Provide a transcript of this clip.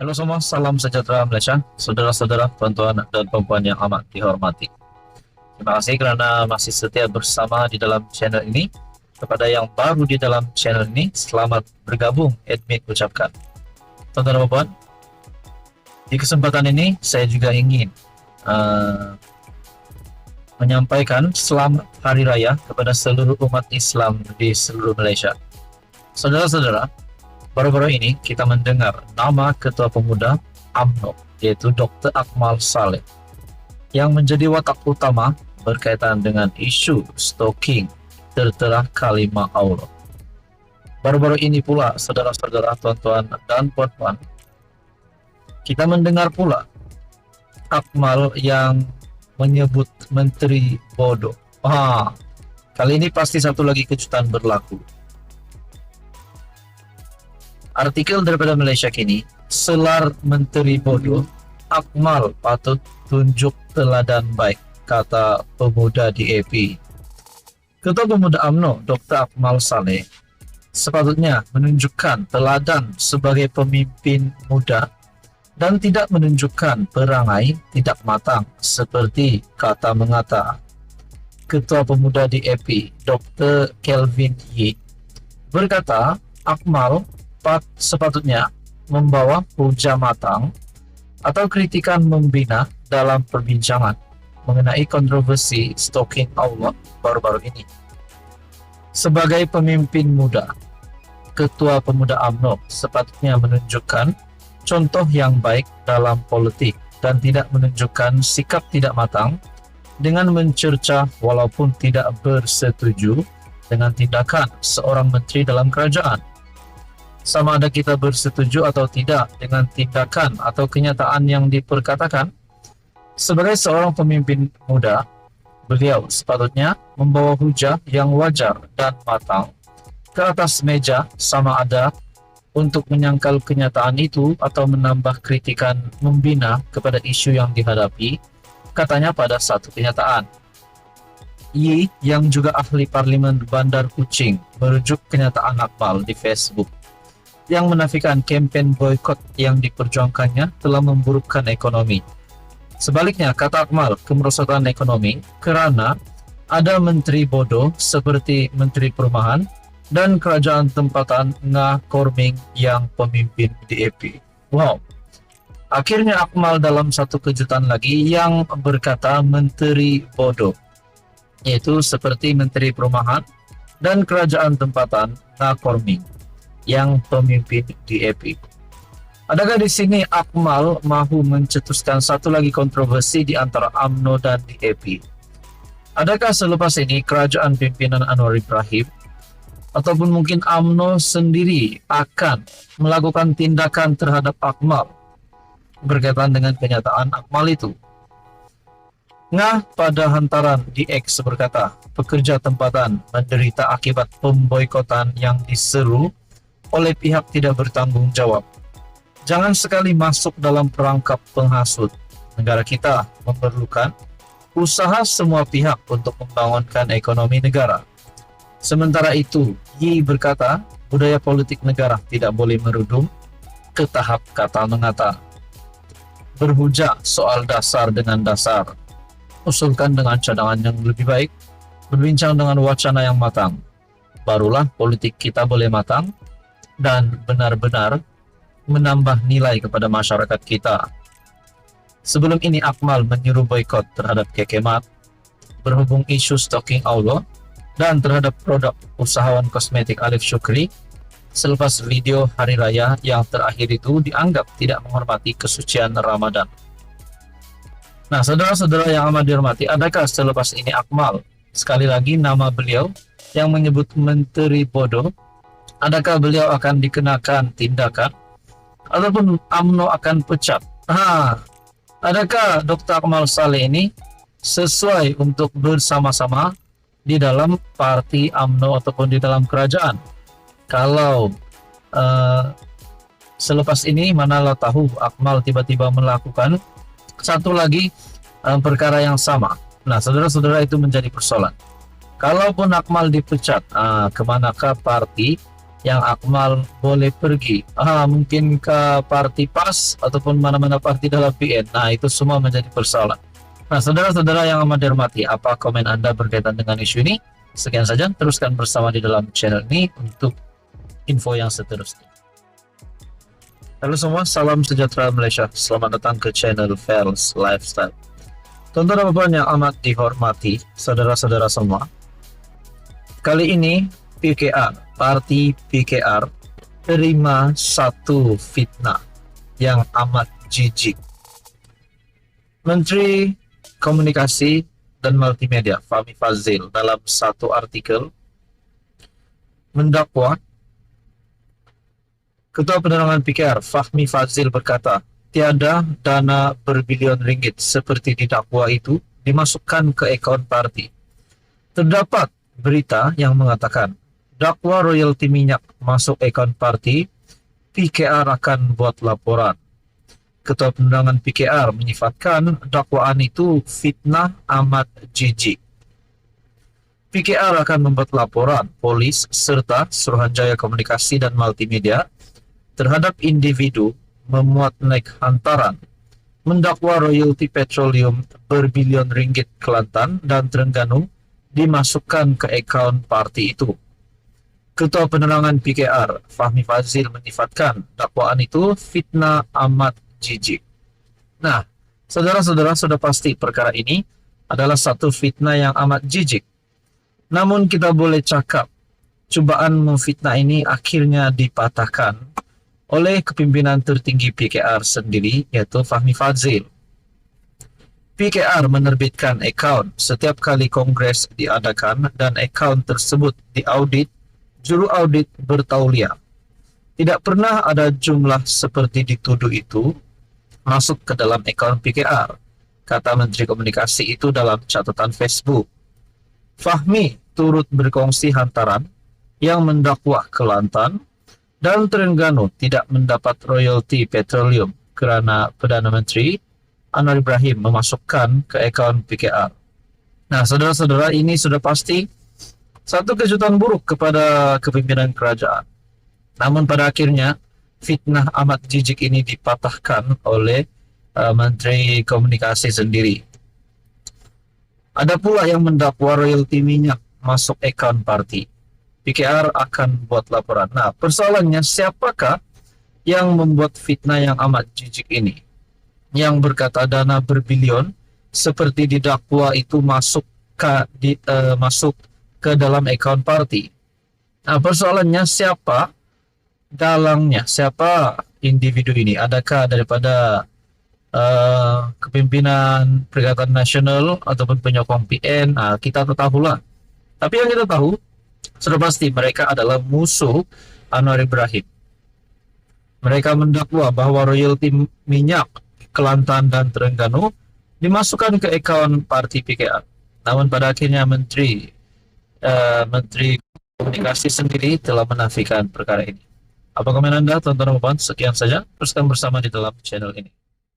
Halo semua, salam sejahtera Malaysia, saudara-saudara, tuan-tuan dan puan yang amat dihormati. Terima kasih karena masih setia bersama di dalam channel ini. Kepada yang baru di dalam channel ini, selamat bergabung, admin ucapkan. Tuan-tuan dan puan, di kesempatan ini saya juga ingin menyampaikan selamat Hari Raya kepada seluruh umat Islam di seluruh Malaysia. Saudara-saudara, baru-baru ini kita mendengar nama Ketua Pemuda UMNO, yaitu Dr. Akmal Saleh, yang menjadi watak utama berkaitan dengan isu stalking tertera kalimah Allah. Baru-baru ini pula, saudara-saudara, tuan-tuan dan puan-puan, kita mendengar pula Akmal yang menyebut menteri bodoh. Kali ini pasti satu lagi kejutan berlaku. Artikel daripada Malaysia Kini, selar menteri bodoh, Akmal patut tunjuk teladan baik, kata pemuda DAP. Ketua Pemuda UMNO, Dr. Akmal Saleh, sepatutnya menunjukkan teladan sebagai pemimpin muda dan tidak menunjukkan perangai tidak matang seperti kata mengata. Ketua Pemuda DAP, Dr. Kelvin Yee, berkata Akmal sepatutnya membawa hujah matang atau kritikan membina dalam perbincangan mengenai kontroversi stalking Allah baru-baru ini. Sebagai pemimpin muda, Ketua Pemuda UMNO sepatutnya menunjukkan contoh yang baik dalam politik dan tidak menunjukkan sikap tidak matang dengan mencerca walaupun tidak bersetuju dengan tindakan seorang menteri dalam kerajaan. Sama ada kita bersetuju atau tidak dengan tindakan atau kenyataan yang diperkatakan, sebagai seorang pemimpin muda, beliau sepatutnya membawa hujah yang wajar dan matang ke atas meja, sama ada untuk menyangkal kenyataan itu atau menambah kritikan membina kepada isu yang dihadapi, katanya pada satu kenyataan. Yi, yang juga ahli parlimen Bandar Kuching, merujuk kenyataan Akmal di Facebook yang menafikan kempen boykot yang diperjuangkannya telah memburukkan ekonomi. Sebaliknya, kata Akmal, kemerosotan ekonomi kerana ada menteri bodoh seperti Menteri Perumahan dan kerajaan tempatan Ngah Korming yang pemimpin DAP. Wow. Akhirnya Akmal dalam satu kejutan lagi yang berkata menteri bodoh, yaitu seperti Menteri Perumahan dan kerajaan tempatan Ngah Korming yang pemimpin DAP. Adakah di sini Akmal mahu mencetuskan satu lagi kontroversi di antara UMNO dan DAP? Adakah selepas ini kerajaan pimpinan Anwar Ibrahim ataupun mungkin UMNO sendiri akan melakukan tindakan terhadap Akmal berkaitan dengan kenyataan Akmal itu? Ngah pada hantaran di X berkata, pekerja tempatan menderita akibat pemboikotan yang diseru oleh pihak tidak bertanggung jawab. Jangan sekali masuk dalam perangkap penghasut. Negara kita memerlukan usaha semua pihak untuk membangunkan ekonomi negara. Sementara itu, Yi berkata, budaya politik negara tidak boleh merudum ke tahap kata mengata. Berhujah soal dasar dengan dasar. Usulkan dengan cadangan yang lebih baik. Berbincang dengan wacana yang matang. Barulah politik kita boleh matang dan benar-benar menambah nilai kepada masyarakat kita. Sebelum ini Akmal menyuruh boikot terhadap Kekemat, berhubung isu stalking Allah, dan terhadap produk usahawan kosmetik Alif Syukri selepas video Hari Raya yang terakhir itu dianggap tidak menghormati kesucian Ramadan. Nah, saudara-saudara yang amat dihormati, adakah selepas ini Akmal, sekali lagi nama beliau yang menyebut menteri bodoh, adakah beliau akan dikenakan tindakan ataupun UMNO akan pecat? Adakah Dr. Akmal Saleh ini sesuai untuk bersama-sama di dalam parti UMNO ataupun di dalam kerajaan? Kalau selepas ini manalah tahu Akmal tiba-tiba melakukan satu lagi perkara yang sama. Nah, saudara-saudara, itu menjadi persoalan. Kalaupun Akmal dipecat, kemanakah parti yang Akmal boleh pergi. Mungkin ke parti PAS ataupun mana-mana parti dalam PN. Nah, itu semua menjadi persoalan. Nah, saudara-saudara yang amat dihormati, apa komen Anda berkaitan dengan isu ini? Sekian saja, teruskan bersama di dalam channel ini untuk info yang seterusnya. Halo semua, salam sejahtera Malaysia. Selamat datang ke channel Fels Lifestyle. Tonton apa yang amat dihormati, saudara-saudara semua. Kali ini PKR, parti PKR terima satu fitnah yang amat jijik. Menteri Komunikasi dan Multimedia Fahmi Fadzil dalam satu artikel mendakwa Ketua Penerangan PKR Fahmi Fadzil berkata, tiada dana berbilion ringgit seperti didakwa itu dimasukkan ke akaun parti. Terdapat berita yang mengatakan dakwa royalti minyak masuk akaun parti, PKR akan buat laporan. Ketua Penerangan PKR menyifatkan dakwaan itu fitnah amat jijik. PKR akan membuat laporan polis serta Suruhanjaya Komunikasi dan Multimedia terhadap individu memuat naik hantaran mendakwa royalti petroleum berbilion ringgit Kelantan dan Terengganu dimasukkan ke akaun parti itu. Ketua Penerangan PKR Fahmi Fadzil menyifatkan dakwaan itu fitnah amat jijik. Nah, saudara-saudara, sudah pasti perkara ini adalah satu fitnah yang amat jijik. Namun kita boleh cakap cubaan memfitnah ini akhirnya dipatahkan oleh kepimpinan tertinggi PKR sendiri, yaitu Fahmi Fadzil. PKR menerbitkan akaun setiap kali kongres diadakan dan akaun tersebut diaudit juru audit bertauliah. Tidak pernah ada jumlah seperti dituduh itu masuk ke dalam akaun PKR, kata Menteri Komunikasi itu dalam catatan Facebook. Fahmi turut berkongsi hantaran yang mendakwa Kelantan dan Terengganu tidak mendapat royalti petroleum kerana Perdana Menteri Anwar Ibrahim memasukkan ke akaun PKR. Nah, saudara-saudara, ini sudah pasti satu kejutan buruk kepada kepimpinan kerajaan. Namun pada akhirnya fitnah amat jijik ini dipatahkan oleh Menteri Komunikasi sendiri. Ada pula yang mendakwa royalti minyak masuk akaun parti. PKR akan buat laporan. Nah, persoalannya siapakah yang membuat fitnah yang amat jijik ini? Yang berkata dana berbilion seperti didakwa itu masuk ke dalam akaun parti. Nah, persoalannya siapa dalangnya, siapa individu ini? Adakah daripada kepimpinan Perikatan Nasional ataupun penyokong PN? Kita tak tahulah. Tapi yang kita tahu sudah pasti mereka adalah musuh Anwar Ibrahim. Mereka mendakwa bahwa royalti minyak Kelantan dan Terengganu dimasukkan ke akaun parti PKR. Namun pada akhirnya Menteri Komunikasi sendiri telah menafikan perkara ini. Apa komen Anda, tonton Sekian saja, teruskan bersama di dalam channel ini.